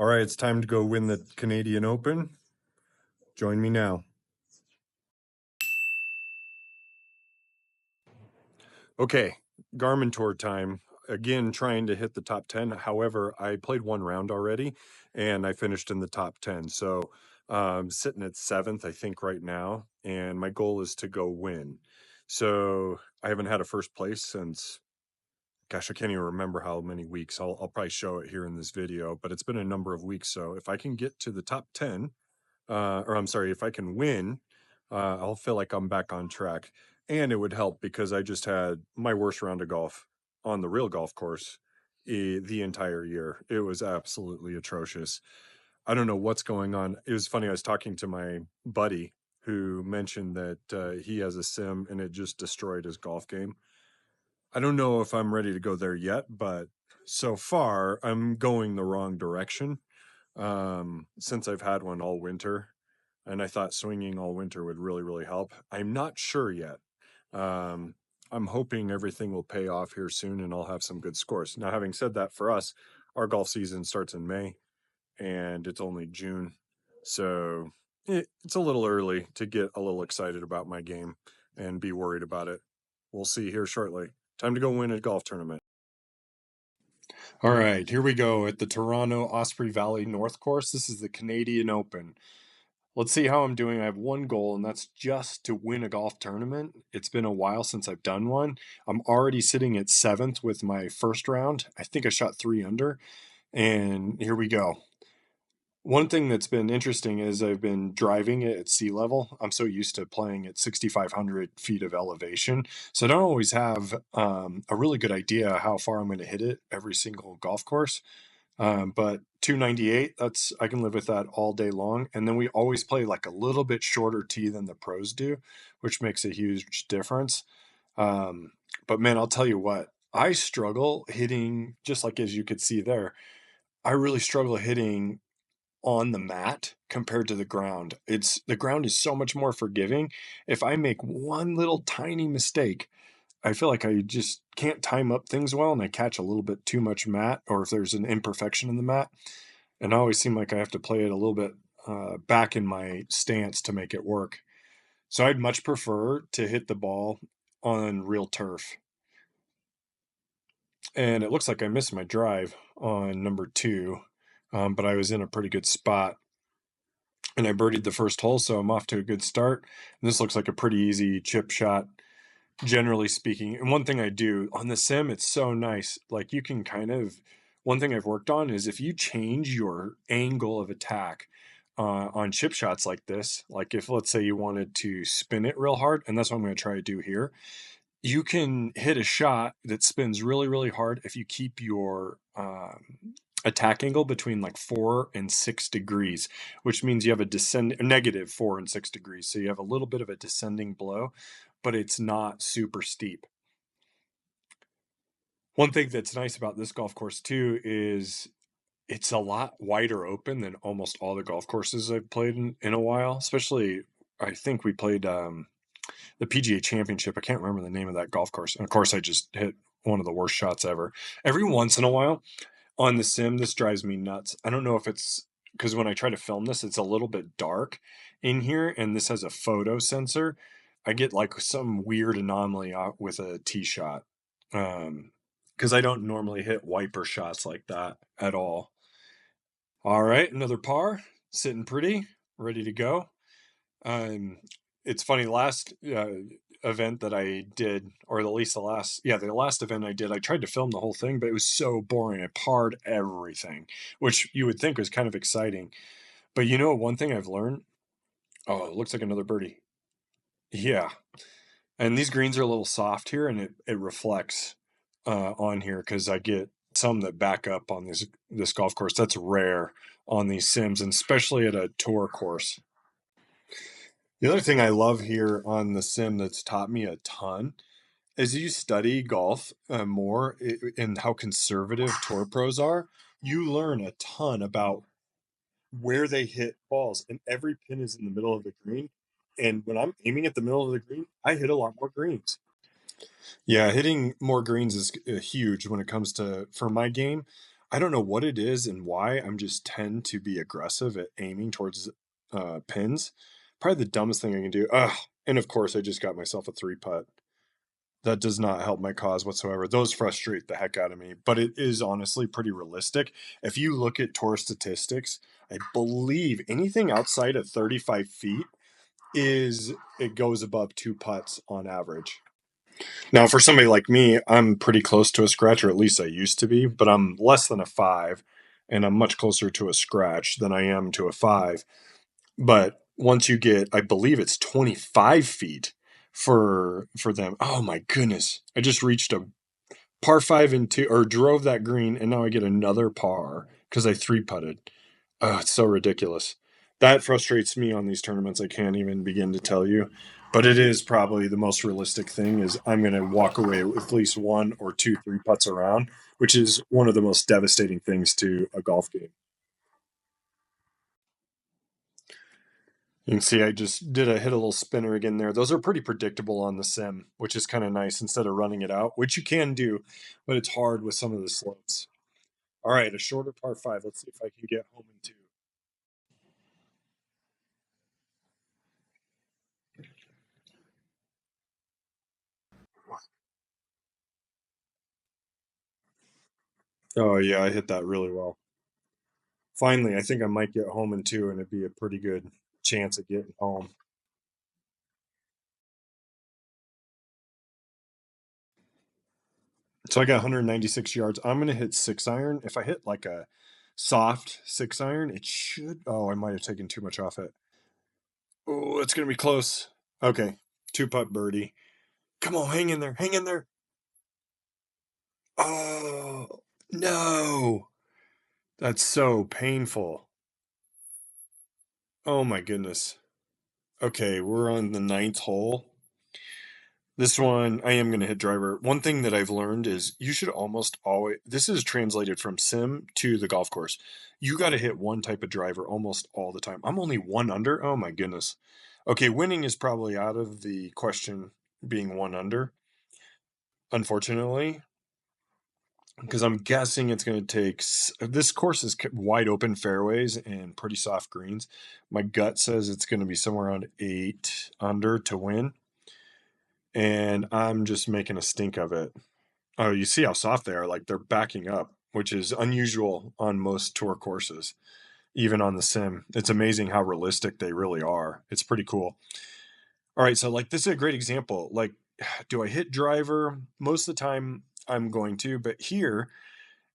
All right, it's time to go win the Canadian Open. Join me now. Okay, Garmin Tour time. Again, trying to hit the top 10. However, I played one round already and I finished in the top 10. So sitting at 7th, I think, right now. And my goal is to go win. So I haven't had a first place since, gosh, I can't even remember how many weeks. I'll probably show it here in this video, but it's been a number of weeks. So if I can get to the top 10, or I'm sorry, if I can win, I'll feel like I'm back on track. And it would help because I just had my worst round of golf on the real golf course the entire year. It was absolutely atrocious. I don't know what's going on. It was funny. I was talking to my buddy who mentioned that he has a sim and it just destroyed his golf game. I don't know if I'm ready to go there yet, but so far I'm going the wrong direction since I've had one all winter. And I thought swinging all winter would really, really help. I'm not sure yet. Um, I'm hoping everything will pay off here soon and I'll have some good scores. Now, having said that, for us, our golf season starts in May and it's only June. So it's a little early to get a little excited about my game and be worried about it. We'll see here shortly. Time to go win a golf tournament. All right, here we go at the Toronto Osprey Valley North Course. This is the Canadian Open. Let's see how I'm doing. I have one goal, and that's just to win a golf tournament. It's been a while since I've done one. I'm already sitting at 7th with my first round. I think I shot 3 under, and here we go. One thing that's been interesting is I've been driving it at sea level. I'm so used to playing at 6,500 feet of elevation. So I don't always have a really good idea how far I'm going to hit it every single golf course. But 298, I can live with that all day long. And then we always play like a little bit shorter tee than the pros do, which makes a huge difference. But man, I'll tell you what, I struggle hitting, just like as you could see there, I really struggle hitting on the mat compared to the ground. The ground is so much more forgiving. If I make one little tiny mistake, I feel like I just can't time up things well and I catch a little bit too much mat, or if there's an imperfection in the mat. And I always seem like I have to play it a little bit back in my stance to make it work. So I'd much prefer to hit the ball on real turf. And it looks like I missed my drive on number 2, but I was in a pretty good spot. And I birdied the first hole, so I'm off to a good start. And this looks like a pretty easy chip shot, generally speaking. And one thing I do on the sim, it's so nice. Like you can one thing I've worked on is if you change your angle of attack on chip shots like this, like if let's say you wanted to spin it real hard, and that's what I'm going to try to do here, you can hit a shot that spins really, really hard if you keep your attack angle between like 4 and 6 degrees, which means you have a negative 4 and 6 degrees. So you have a little bit of a descending blow, but it's not super steep. One thing that's nice about this golf course too is it's a lot wider open than almost all the golf courses I've played in a while. Especially, I think we played the PGA Championship. I can't remember the name of that golf course. And of course, I just hit one of the worst shots ever. Every once in a while on the sim, this drives me nuts. I don't know if it's because when I try to film this, it's a little bit dark in here, and this has a photo sensor. I get like some weird anomaly with a tee shot. Because I don't normally hit wiper shots like that at all. All right, another par, sitting pretty, ready to go. It's funny, last event that I did, or at least the last event I did, I tried to film the whole thing, but it was so boring. I parred everything, which you would think was kind of exciting. But you know, one thing I've learned, oh, it looks like another birdie. Yeah. And these greens are a little soft here, and it reflects on here because I get some that back up on this golf course. That's rare on these sims, and especially at a tour course. The other thing I love here on the sim that's taught me a ton is you study golf more and how conservative tour pros are. You learn a ton about where they hit balls, and every pin is in the middle of the green. And when I'm aiming at the middle of the green, I hit a lot more greens. Yeah, hitting more greens is huge when it comes to for my game. I don't know what it is and why. I'm just tend to be aggressive at aiming towards pins. Probably the dumbest thing I can do. Ugh. And of course, I just got myself a three putt. That does not help my cause whatsoever. Those frustrate the heck out of me, but it is honestly pretty realistic. If you look at tour statistics, I believe anything outside of 35 feet is it goes above two putts on average. Now, for somebody like me, I'm pretty close to a scratch, or at least I used to be, but I'm less than a five, and I'm much closer to a scratch than I am to a five. But once you get, I believe it's 25 feet for them. Oh my goodness! I just reached a par five and two, or drove that green, and now I get another par because I three putted. Oh, it's so ridiculous. That frustrates me on these tournaments. I can't even begin to tell you. But it is probably the most realistic thing is I'm going to walk away with at least one or two three putts around, which is one of the most devastating things to a golf game. You can see I just did hit a little spinner again there. Those are pretty predictable on the sim, which is kind of nice instead of running it out, which you can do, but it's hard with some of the slopes. All right, a shorter par five. Let's see if I can get home in two. Oh yeah, I hit that really well. Finally, I think I might get home in two, and it'd be a pretty good chance of getting home. So I got 196 yards. I'm gonna hit six iron. If I hit like a soft six iron, it should. Oh, I might have taken too much off it. Oh, it's gonna be close. Okay, two putt birdie. Come on, hang in there, hang in there. Oh no, that's so painful. Oh my goodness. Okay, we're on the ninth hole. This one, I am going to hit driver. One thing that I've learned is you should almost always, this is translated from sim to the golf course. You got to hit one type of driver almost all the time. I'm only one under. Oh my goodness. Okay, winning is probably out of the question being one under, unfortunately, because I'm guessing it's going to take, this course is wide open fairways and pretty soft greens. My gut says it's going to be somewhere around eight under to win. And I'm just making a stink of it. Oh, you see how soft they are. Like they're backing up, which is unusual on most tour courses, even on the sim. It's amazing how realistic they really are. It's pretty cool. All right, so like this is a great example. Like, do I hit driver? Most of the time I'm going to, but here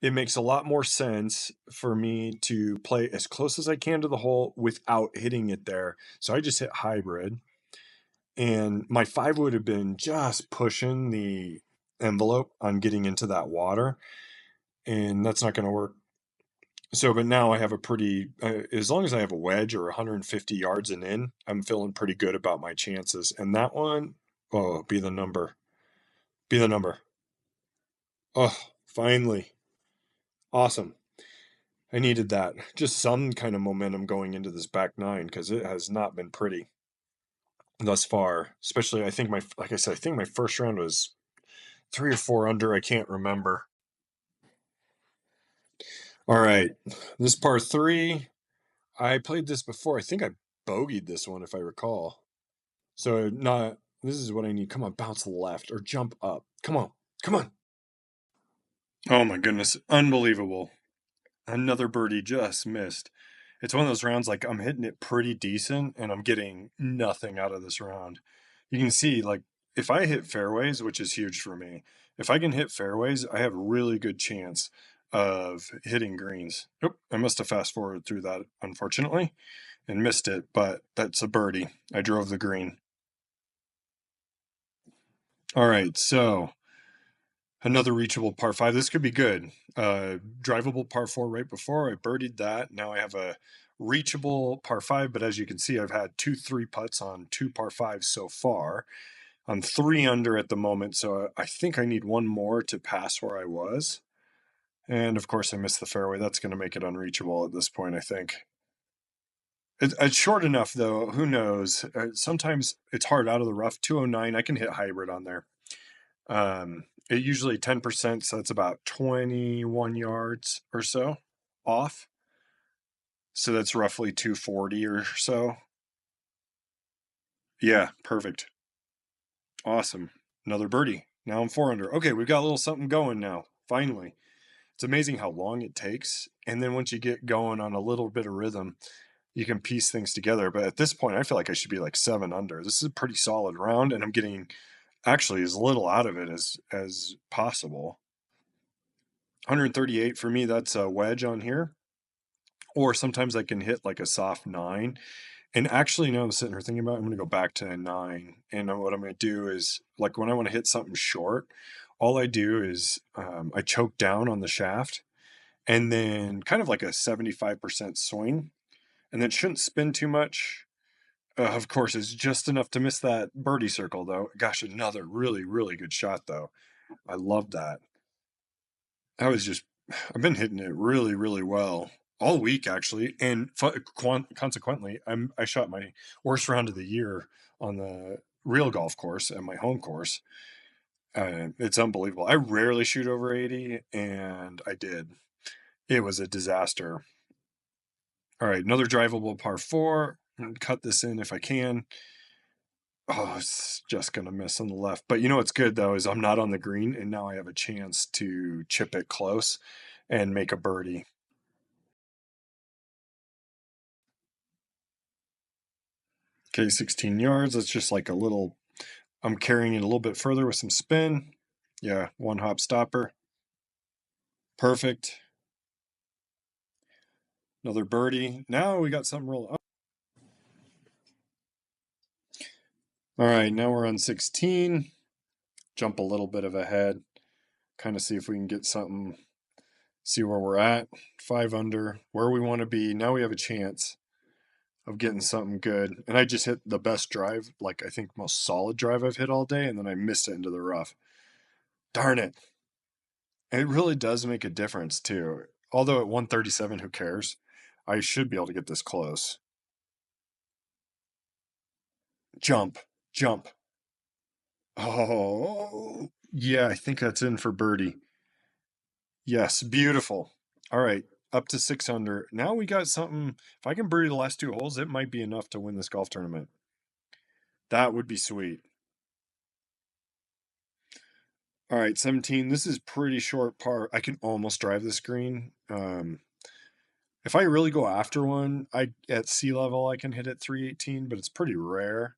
it makes a lot more sense for me to play as close as I can to the hole without hitting it there. So I just hit hybrid, and my five would have been just pushing the envelope on getting into that water, and that's not going to work. So, but now I have a pretty, as long as I have a wedge or 150 yards and in, I'm feeling pretty good about my chances. And that one, oh, be the number, be the number. Oh, finally. Awesome. I needed that. Just some kind of momentum going into this back nine because it has not been pretty thus far. Especially, I think like I said, I think my first round was three or four under. I can't remember. All right. This par three, I played this before. I think I bogeyed this one if I recall. So not this is what I need. Come on, bounce left or jump up. Come on. Come on. Oh my goodness. Unbelievable. Another birdie just missed. It's one of those rounds like I'm hitting it pretty decent and I'm getting nothing out of this round. You can see like if I hit fairways, which is huge for me, if I can hit fairways, I have a really good chance of hitting greens. Nope, I must have fast forwarded through that unfortunately and missed it, but that's a birdie. I drove the green. All right, so another reachable par five. This could be good. Drivable par four right before I birdied that. Now I have a reachable par five, but as you can see, I've had two three putts on two par fives so far. I'm three under at the moment, so I think I need one more to pass where I was. And of course, I missed the fairway. That's going to make it unreachable at this point, I think. It's short enough, though. Who knows? Sometimes it's hard out of the rough. 209, I can hit hybrid on there. It usually 10%, so that's about 21 yards or so off. So that's roughly 240 or so. Yeah, perfect. Awesome. Another birdie. Now I'm 4 under. Okay, we've got a little something going now. Finally. It's amazing how long it takes. And then once you get going on a little bit of rhythm, you can piece things together. But at this point, I feel like I should be like 7 under. This is a pretty solid round, and I'm getting actually as little out of it as possible. 138 for me, that's a wedge on here. Or sometimes I can hit like a soft 9. And actually, now I'm sitting here thinking about it, I'm going to go back to a 9. And what I'm going to do is, like, when I want to hit something short, all I do is I choke down on the shaft and then kind of like a 75% swing. And then it shouldn't spin too much. Of course, it's just enough to miss that birdie circle, though. Gosh, another really, really good shot, though. I love that. I've been hitting it really, really well all week, actually. And consequently, I shot my worst round of the year on the real golf course at my home course. It's unbelievable. I rarely shoot over 80, and I did. It was a disaster. All right, another drivable par 4. Cut this in if I can. Oh, it's just going to miss on the left. But you know what's good, though, is I'm not on the green, and now I have a chance to chip it close and make a birdie. Okay, 16 yards. That's just like a little, I'm carrying it a little bit further with some spin. Yeah, one hop stopper. Perfect. Another birdie. Now we got something rolling up. All right, now we're on 16. Jump a little bit of ahead. Kind of see if we can get something, see where we're at. 5 under, where we want to be. Now we have a chance of getting something good. And I just hit the best drive, like I think most solid drive I've hit all day, and then I missed it into the rough. Darn it. And it really does make a difference too. Although at 137, who cares? I should be able to get this close. Jump, jump. Oh, yeah, I think that's in for birdie. Yes, beautiful. All right, up to 6 under. Now we got something. If I can birdie the last 2 holes, it might be enough to win this golf tournament. That would be sweet. All right, 17. This is pretty short par. I can almost drive this green. If I really go after one, at sea level I can hit it 318, but it's pretty rare.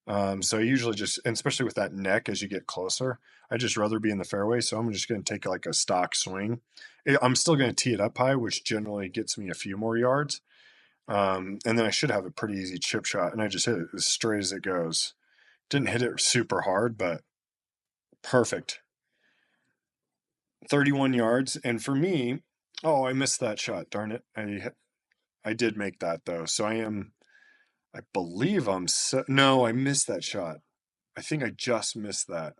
So I usually just, and especially with that neck as you get closer, I just rather be in the fairway. So I'm just going to take like a stock swing. I'm still going to tee it up high, which generally gets me a few more yards. And then I should have a pretty easy chip shot, and I just hit it as straight as it goes. Didn't hit it super hard, but perfect. 31 yards. And for me, oh, I missed that shot. Darn it. I did make that though. So I believe no, I missed that shot. I think I just missed that.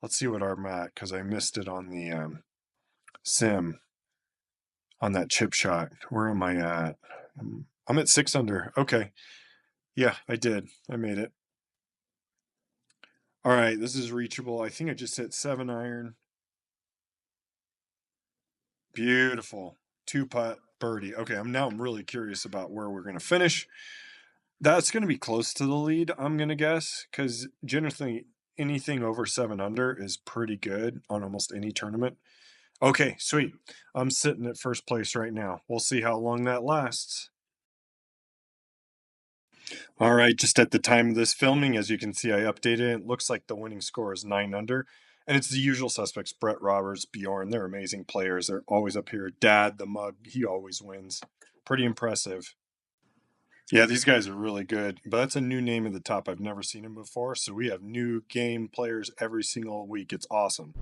Let's see what I'm at, because I missed it on the sim on that chip shot. Where am I at? I'm at 6 under. Okay. Yeah, I did. I made it. All right, this is reachable. I think I just hit 7 iron. Beautiful. 2-putt birdie. Okay, I'm really curious about where we're going to finish. That's going to be close to the lead, I'm going to guess, because generally anything over 7 under is pretty good on almost any tournament. Okay, sweet. I'm sitting at first place right now. We'll see how long that lasts. All right, just at the time of this filming, as you can see, I updated it. It looks like the winning score is 9 under. And it's the usual suspects, Brett Roberts, Bjorn. They're amazing players. They're always up here. Dad, the mug, he always wins. Pretty impressive. Yeah, these guys are really good. But that's a new name at the top. I've never seen him before. So we have new game players every single week. It's awesome.